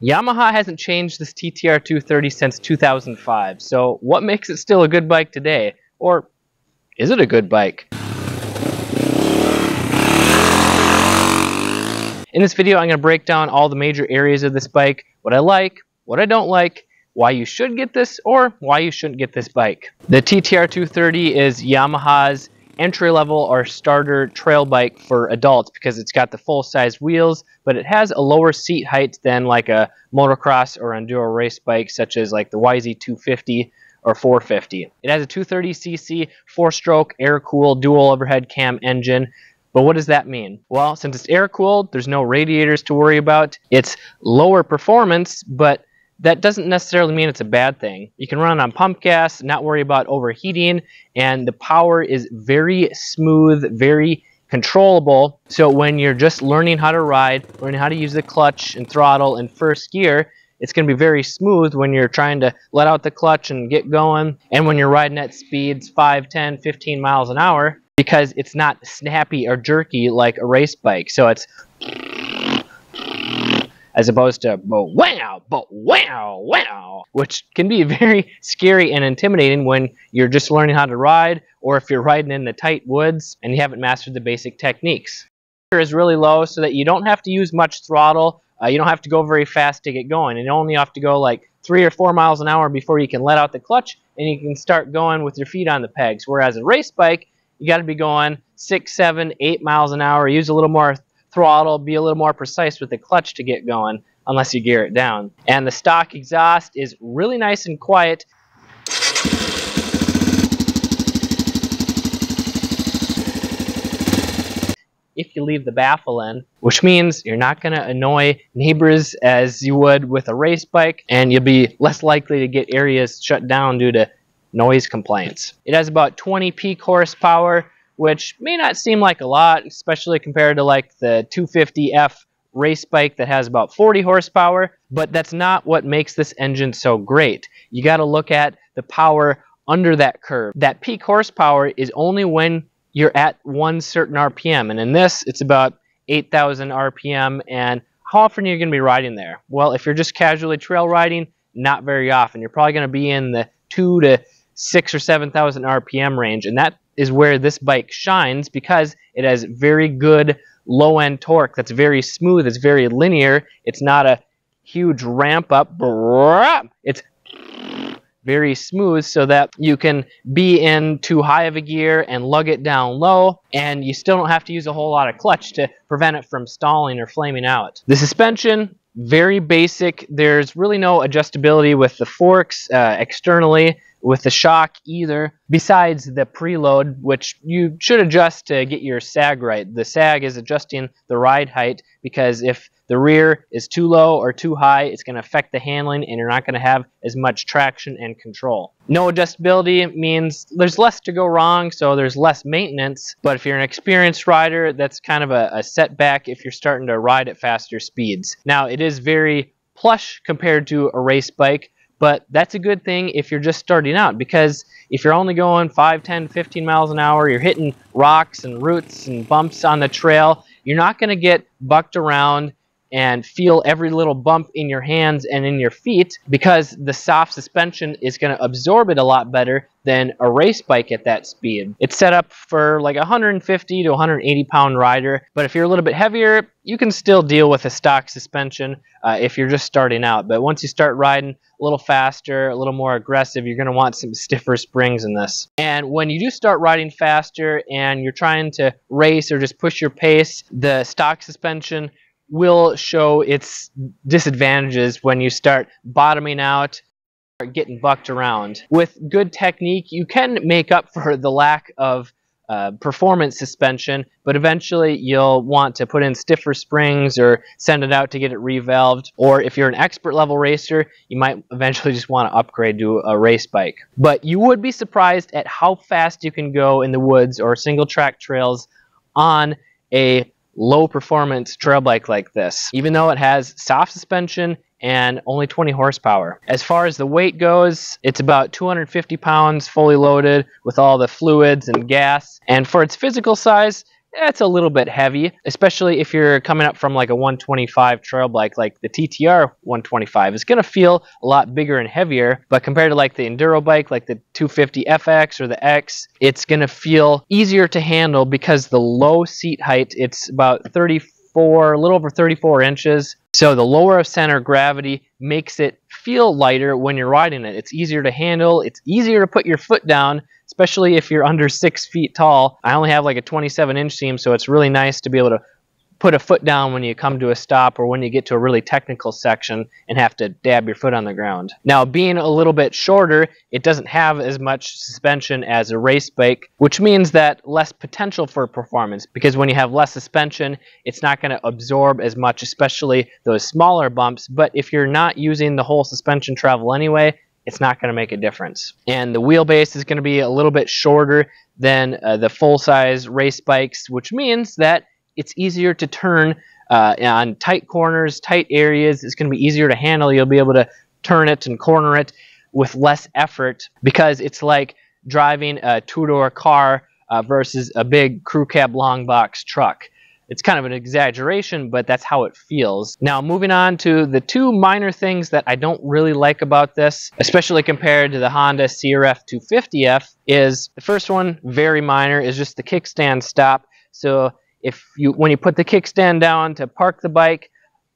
Yamaha hasn't changed this TTR230 since 2005, so what makes it still a good bike today? Or is it a good bike? In this video, I'm going to break down all the major areas of this bike, what I like, what I don't like, why you should get this, or why you shouldn't get this bike. The TTR230 is Yamaha's entry-level or starter trail bike for adults because it's got the full-size wheels, but it has a lower seat height than like a motocross or enduro race bike such as like the YZ250 or 450. It has a 230cc 4-stroke air-cooled dual overhead cam engine. But what does that mean? Well, since it's air-cooled, there's no radiators to worry about. It's lower performance, but that doesn't necessarily mean it's a bad thing. You can run on pump gas, not worry about overheating, and the power is very smooth, very controllable. So when you're just learning how to ride, learning how to use the clutch and throttle in first gear, it's going to be very smooth when you're trying to let out the clutch and get going, and when you're riding at speeds 5, 10, 15 miles an hour, because it's not snappy or jerky like a race bike. So it's as opposed to wow, wow, which can be very scary and intimidating when you're just learning how to ride, or if you're riding in the tight woods and you haven't mastered the basic techniques. The is really low so that you don't have to use much throttle. You don't have to go very fast to get going, and you only have to go like 3 or 4 miles an hour before you can let out the clutch and you can start going with your feet on the pegs. Whereas a race bike, you got to be going 6, 7, 8 miles an hour, use a little more throttle, be a little more precise with the clutch to get going, unless you gear it down. And the stock exhaust is really nice and quiet. If you leave the baffle in, which means you're not going to annoy neighbors as you would with a race bike, and you'll be less likely to get areas shut down due to noise complaints. It has about 20 peak horsepower, which may not seem like a lot, especially compared to like the 250F race bike that has about 40 horsepower, but that's not what makes this engine so great. You got to look at the power under that curve. That peak horsepower is only when you're at one certain RPM, and in this it's about 8,000 RPM. And how often are you going to be riding there? Well, if you're just casually trail riding, not very often. You're probably going to be in the 2 to 6 or 7,000 RPM range, and that is where this bike shines because it has very good low-end torque that's very smooth, it's very linear, it's not a huge ramp up, it's very smooth so that you can be in too high of a gear and lug it down low, and you still don't have to use a whole lot of clutch to prevent it from stalling or flaming out. The suspension, very basic. There's really no adjustability with the forks externally, with the shock either, besides the preload, which you should adjust to get your sag right. The sag is adjusting the ride height, because if the rear is too low or too high, it's going to affect the handling and you're not going to have as much traction and control. No adjustability means there's less to go wrong, so there's less maintenance, but if you're an experienced rider, that's kind of a setback if you're starting to ride at faster speeds. Now, it is very plush compared to a race bike, but that's a good thing if you're just starting out, because if you're only going 5, 10, 15 miles an hour, you're hitting rocks and roots and bumps on the trail, you're not going to get bucked around and feel every little bump in your hands and in your feet, because the soft suspension is going to absorb it a lot better than a race bike at that speed. It's set up for like a 150 to 180 pound rider, but if you're a little bit heavier, you can still deal with a stock suspension if you're just starting out. But once you start riding a little faster, a little more aggressive, you're going to want some stiffer springs in this. And when you do start riding faster and you're trying to race or just push your pace, the stock suspension will show its disadvantages when you start bottoming out or getting bucked around. With good technique, you can make up for the lack of performance suspension, but eventually you'll want to put in stiffer springs or send it out to get it revalved. Or if you're an expert level racer, you might eventually just want to upgrade to a race bike. But you would be surprised at how fast you can go in the woods or single track trails on a low performance trail bike like this, even though it has soft suspension and only 20 horsepower. As far as the weight goes, it's about 250 pounds fully loaded with all the fluids and gas. And for its physical size, it's a little bit heavy, especially if you're coming up from like a 125 trail bike like the TTR 125. It's going to feel a lot bigger and heavier, but compared to like the enduro bike like the 250 FX or the X, it's going to feel easier to handle because the low seat height, it's about 34, a little over 34 inches. So the lower of center of gravity makes it feel lighter when you're riding it. It's easier to handle. It's easier to put your foot down, especially if you're under 6 feet tall. I only have like a 27-inch seam, so it's really nice to be able to put a foot down when you come to a stop or when you get to a really technical section and have to dab your foot on the ground. Now, being a little bit shorter, it doesn't have as much suspension as a race bike, which means that less potential for performance, because when you have less suspension, it's not going to absorb as much, especially those smaller bumps. But if you're not using the whole suspension travel anyway, it's not going to make a difference. And the wheelbase is going to be a little bit shorter than the full-size race bikes, which means that it's easier to turn on tight corners, tight areas. It's going to be easier to handle. You'll be able to turn it and corner it with less effort, because it's like driving a two-door car versus a big crew cab long box truck. It's kind of an exaggeration, but that's how it feels. Now, moving on to the two minor things that I don't really like about this, especially compared to the Honda CRF 250F, is the first one, very minor, is just the kickstand stop. So when you put the kickstand down to park the bike,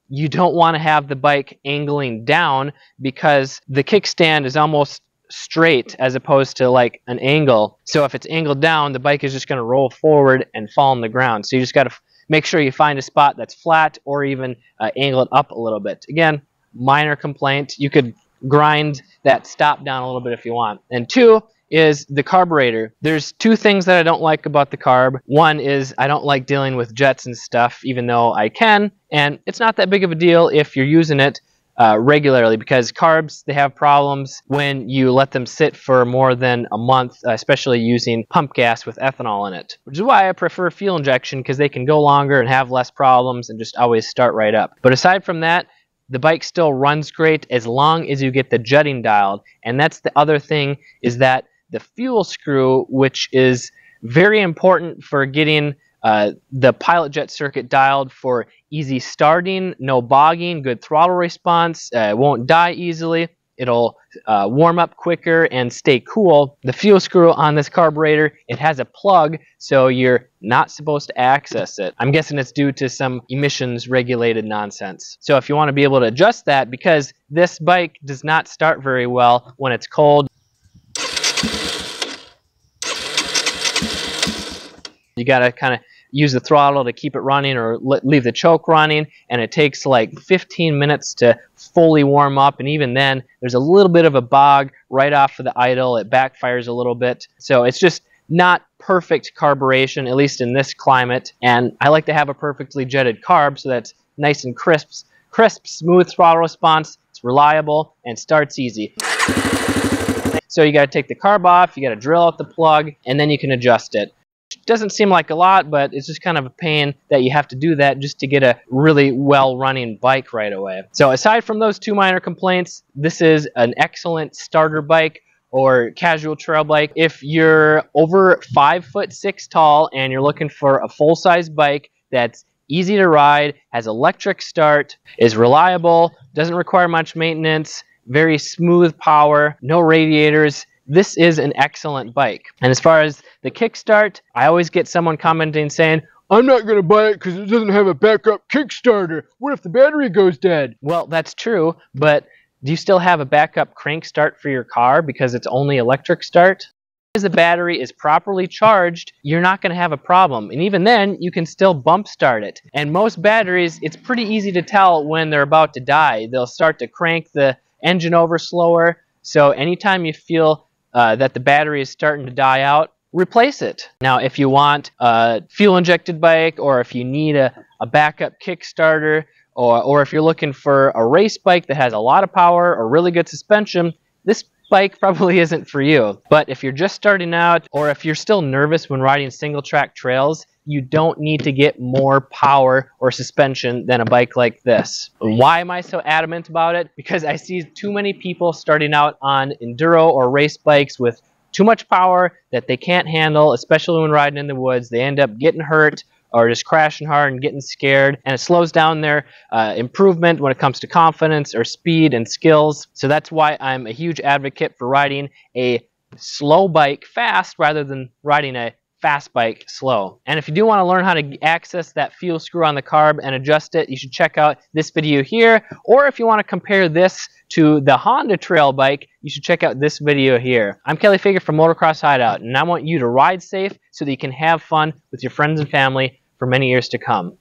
you don't want to have the bike angling down, because the kickstand is almost straight as opposed to like an angle. So if it's angled down, the bike is just going to roll forward and fall on the ground. So you just got to make sure you find a spot that's flat, or even angle it up a little bit. Again, minor complaint. You could grind that stop down a little bit if you want. And two is the carburetor. There's two things that I don't like about the carb. One is I don't like dealing with jets and stuff, even though I can, and it's not that big of a deal if you're using it regularly, because carbs, they have problems when you let them sit for more than a month, especially using pump gas with ethanol in it, which is why I prefer fuel injection, because they can go longer and have less problems and just always start right up. But aside from that, the bike still runs great as long as you get the jetting dialed. And that's the other thing, is that the fuel screw, which is very important for getting the pilot jet circuit dialed for easy starting, no bogging, good throttle response, it won't die easily, it'll warm up quicker and stay cool. The fuel screw on this carburetor, it has a plug, so you're not supposed to access it. I'm guessing it's due to some emissions regulated nonsense. So if you want to be able to adjust that, because this bike does not start very well when it's cold, you got to kind of use the throttle to keep it running, or leave the choke running, and it takes like 15 minutes to fully warm up, and even then there's a little bit of a bog right off of the idle. It backfires a little bit, so it's just not perfect carburation, at least in this climate. And I like to have a perfectly jetted carb, so that's nice and crisp, smooth throttle response, it's reliable, and starts easy. So you got to take the carb off, you got to drill out the plug, and then you can adjust it. Doesn't seem like a lot, but it's just kind of a pain that you have to do that just to get a really well-running bike right away. So aside from those two minor complaints, this is an excellent starter bike or casual trail bike. If you're over 5'6" tall and you're looking for a full-size bike that's easy to ride, has electric start, is reliable, doesn't require much maintenance, very smooth power, no radiators, this is an excellent bike. And as far as the kickstart, I always get someone commenting saying, "I'm not going to buy it because it doesn't have a backup kickstarter. What if the battery goes dead?" Well, that's true, but do you still have a backup crank start for your car because it's only electric start? As the battery is properly charged, you're not going to have a problem. And even then, you can still bump start it. And most batteries, it's pretty easy to tell when they're about to die. They'll start to crank the engine over slower. So anytime you feel that the battery is starting to die out, replace it. Now, if you want a fuel-injected bike, or if you need a backup Kickstarter, or if you're looking for a race bike that has a lot of power or really good suspension, this bike probably isn't for you. But if you're just starting out, or if you're still nervous when riding single-track trails, you don't need to get more power or suspension than a bike like this. Why am I so adamant about it? Because I see too many people starting out on enduro or race bikes with too much power that they can't handle, especially when riding in the woods. They end up getting hurt or just crashing hard and getting scared, and it slows down their improvement when it comes to confidence or speed and skills. So that's why I'm a huge advocate for riding a slow bike fast rather than riding a fast bike slow. And if you do want to learn how to access that fuel screw on the carb and adjust it, you should check out this video here. Or if you want to compare this to the Honda trail bike, you should check out this video here. I'm Kelly Fager from Motocross Hideout, and I want you to ride safe so that you can have fun with your friends and family for many years to come.